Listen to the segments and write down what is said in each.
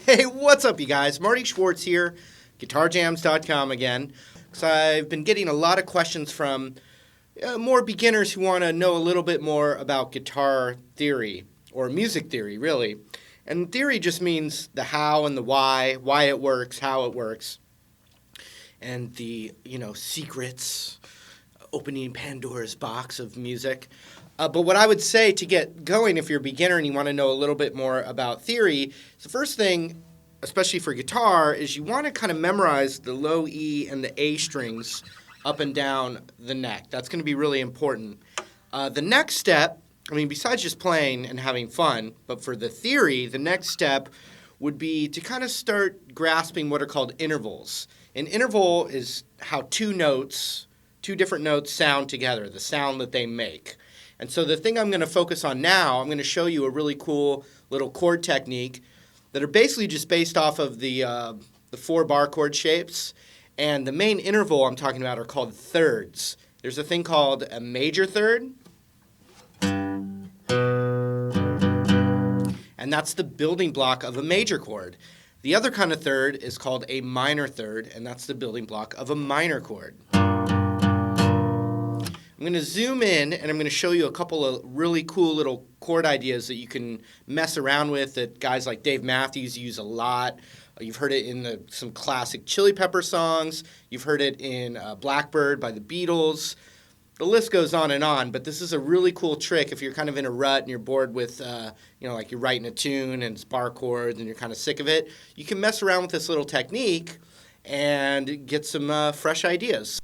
Hey, what's up, you guys? Marty Schwartz here, GuitarJams.com again. So I've been getting a lot of questions from more beginners who want to know a little bit more about guitar theory, or music theory, really. And theory just means the how and the why it works, how it works, and the, secrets, opening Pandora's box of music. But what I would say to get going, if you're a beginner and you want to know a little bit more about theory, is the first thing, especially for guitar, is you want to kind of memorize the low E and the A strings up and down the neck. That's going to be really important. The next step, besides just playing and having fun, but for the theory, the next step would be to kind of start grasping what are called intervals. An interval is how two different notes sound together, the sound that they make. And so the thing I'm going to focus on now, I'm going to show you a really cool little chord technique that are basically just based off of the 4 bar chord shapes. And the main interval I'm talking about are called thirds. There's a thing called a major third. And that's the building block of a major chord. The other kind of third is called a minor third, and that's the building block of a minor chord. I'm going to zoom in and I'm going to show you a couple of really cool little chord ideas that you can mess around with that guys like Dave Matthews use a lot. You've heard it in some classic Chili Pepper songs. You've heard it in Blackbird by the Beatles. The list goes on, but this is a really cool trick if you're kind of in a rut and you're bored with, like you're writing a tune and it's bar chords and you're kind of sick of it. You can mess around with this little technique and get some fresh ideas.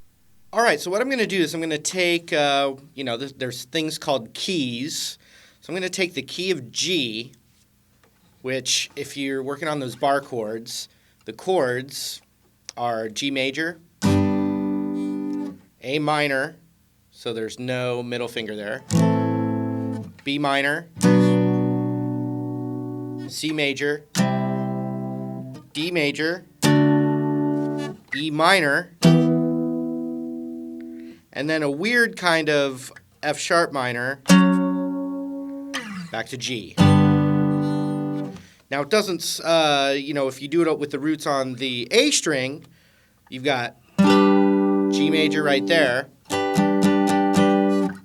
All right, so what I'm going to do is I'm going to take, there's things called keys. So I'm going to take the key of G, which if you're working on those bar chords, the chords are G major, A minor, so there's no middle finger there, B minor, C major, D major, E minor, and then a weird kind of F sharp minor, back to G. Now it doesn't, if you do it with the roots on the A string, you've got G major right there,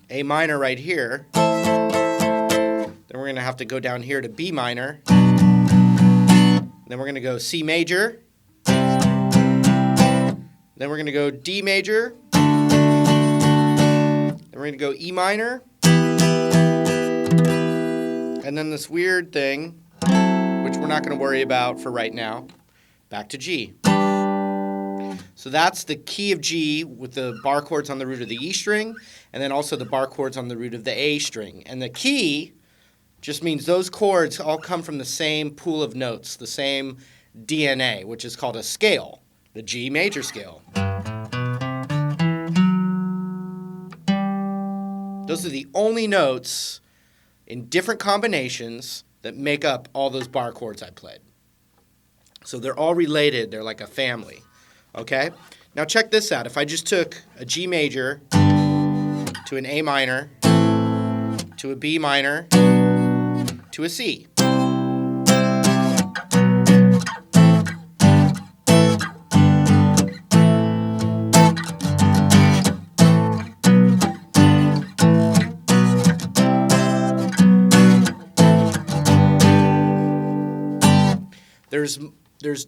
A minor right here, then we're going to have to go down here to B minor, then we're going to go C major, then we're going to go D major, we're going to go E minor, and then this weird thing, which we're not going to worry about for right now, back to G. So that's the key of G with the bar chords on the root of the E string, and then also the bar chords on the root of the A string. And the key just means those chords all come from the same pool of notes, the same DNA, which is called a scale, the G major scale. Those are the only notes in different combinations that make up all those bar chords I played. So they're all related. They're like a family. Okay? Now check this out. If I just took a G major to an A minor to a B minor to a C. There's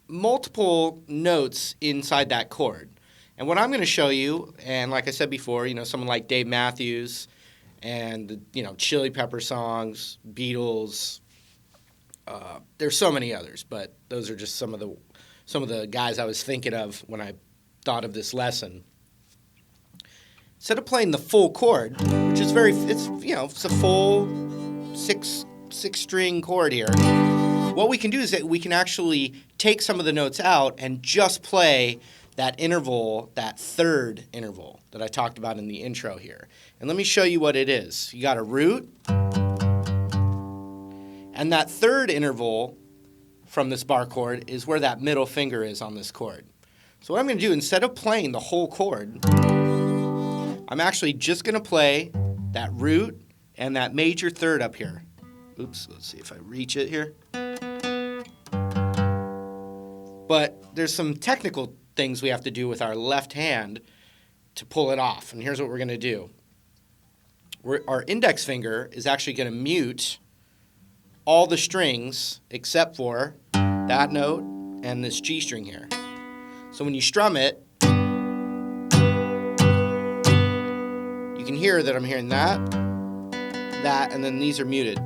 multiple notes inside that chord. And what I'm going to show you, and like I said before, someone like Dave Matthews and, Chili Pepper songs, Beatles, there's so many others, but those are just some of the guys I was thinking of when I thought of this lesson. Instead of playing the full chord, which is it's a full six string chord here, what we can do is that we can actually take some of the notes out and just play that interval, that third interval that I talked about in the intro here. And let me show you what it is. You got a root, and that third interval from this bar chord is where that middle finger is on this chord. So what I'm going to do, instead of playing the whole chord, I'm actually just going to play that root and that major third up here. Oops, let's see if I reach it here. But there's some technical things we have to do with our left hand to pull it off. And here's what we're going to do. Our index finger is actually going to mute all the strings except for that note and this G string here. So when you strum it, you can hear that I'm hearing that, and then these are muted.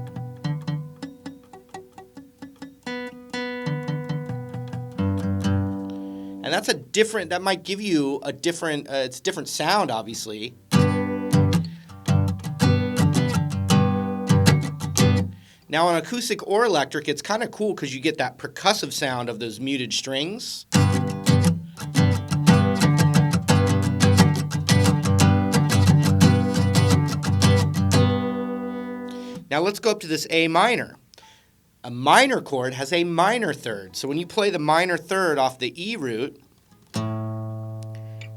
And that's a different, that might give you a different, it's a different sound, obviously. Now on acoustic or electric, it's kind of cool because you get that percussive sound of those muted strings. Now let's go up to this A minor. A minor chord has a minor third. So when you play the minor third off the E root,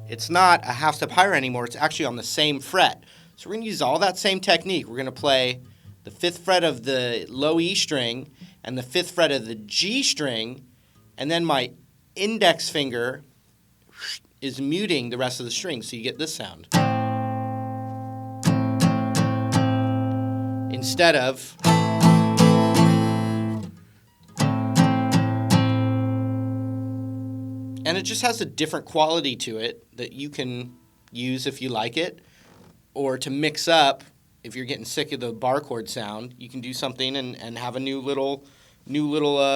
it's not a half step higher anymore. It's actually on the same fret. So we're going to use all that same technique. We're going to play the 5th fret of the low E string and the 5th fret of the G string, and then my index finger is muting the rest of the strings, so you get this sound. Instead of and it just has a different quality to it that you can use if you like it, or to mix up. If you're getting sick of the bar chord sound, you can do something and have a new little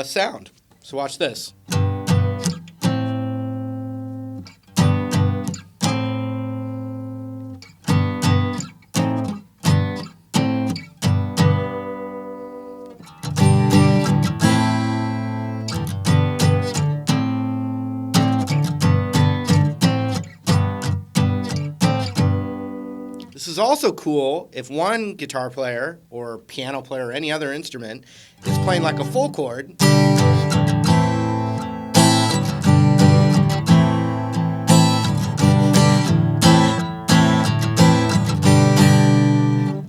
sound. So watch this. This is also cool if one guitar player or piano player or any other instrument is playing like a full chord.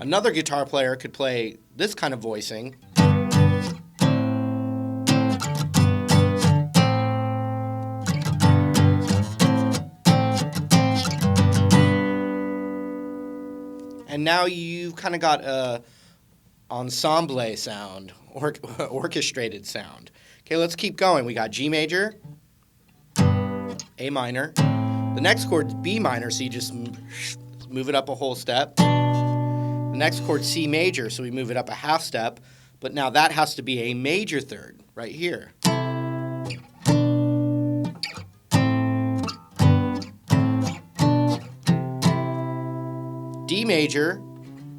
Another guitar player could play this kind of voicing. And now you've kind of got a ensemble sound, or orchestrated sound. Okay, let's keep going. We got G major, A minor. The next chord's B minor, so you just move it up a whole step. The next chord's C major, so we move it up a half step. But now that has to be a major third right here. D major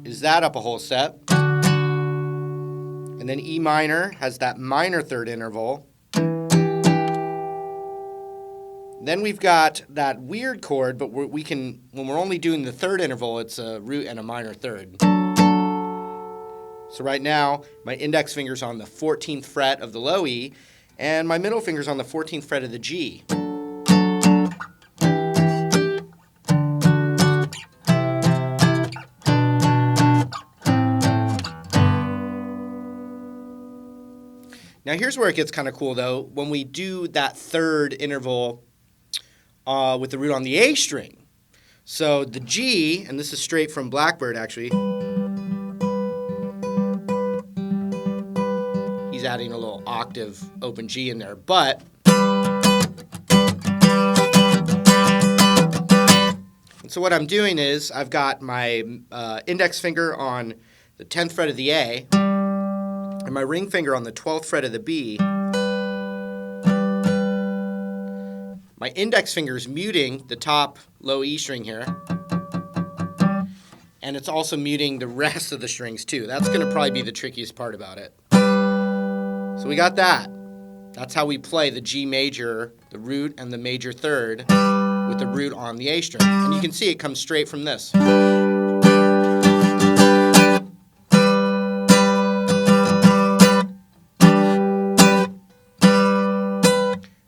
is that up a whole step. And then E minor has that minor third interval. Then we've got that weird chord, but we can, when we're only doing the third interval, it's a root and a minor third. So right now, my index finger's on the 14th fret of the low E, and my middle finger's on the 14th fret of the G. Now here's where it gets kind of cool though. When we do that third interval with the root on the A string. So the G, and this is straight from Blackbird actually. He's adding a little octave open G in there, but and so what I'm doing is I've got my index finger on the 10th fret of the A, and my ring finger on the 12th fret of the B. My index finger is muting the top low E string here. And it's also muting the rest of the strings too. That's going to probably be the trickiest part about it. So we got that. That's how we play the G major, the root, and the major third with the root on the A string. And you can see it comes straight from this.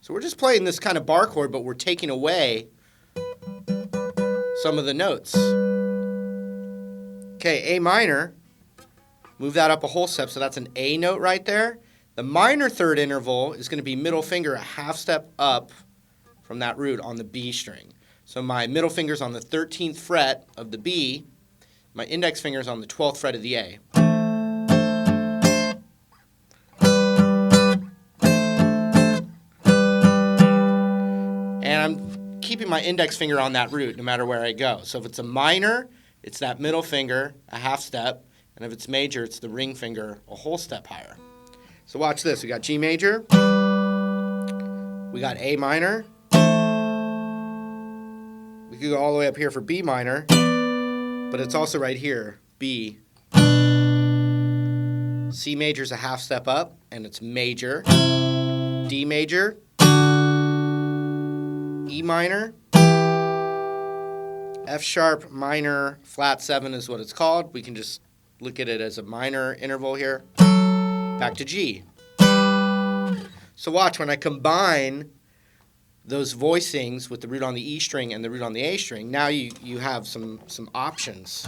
So we're just playing this kind of bar chord, but we're taking away some of the notes. Okay, A minor, move that up a whole step, so that's an A note right there. The minor third interval is going to be middle finger a half step up from that root on the B string. So my middle finger's on the 13th fret of the B, my index finger's on the 12th fret of the A. And I'm keeping my index finger on that root no matter where I go. So if it's a minor, it's that middle finger a half step, and if it's major, it's the ring finger a whole step higher. So watch this. We got G major, we got A minor, we could go all the way up here for B minor, but it's also right here, B. C major is a half step up, and it's major. D major, E minor, F sharp minor flat 7 is what it's called. We can just look at it as a minor interval here. Back to G. So watch, when I combine those voicings with the root on the E string and the root on the A string, now you have some options.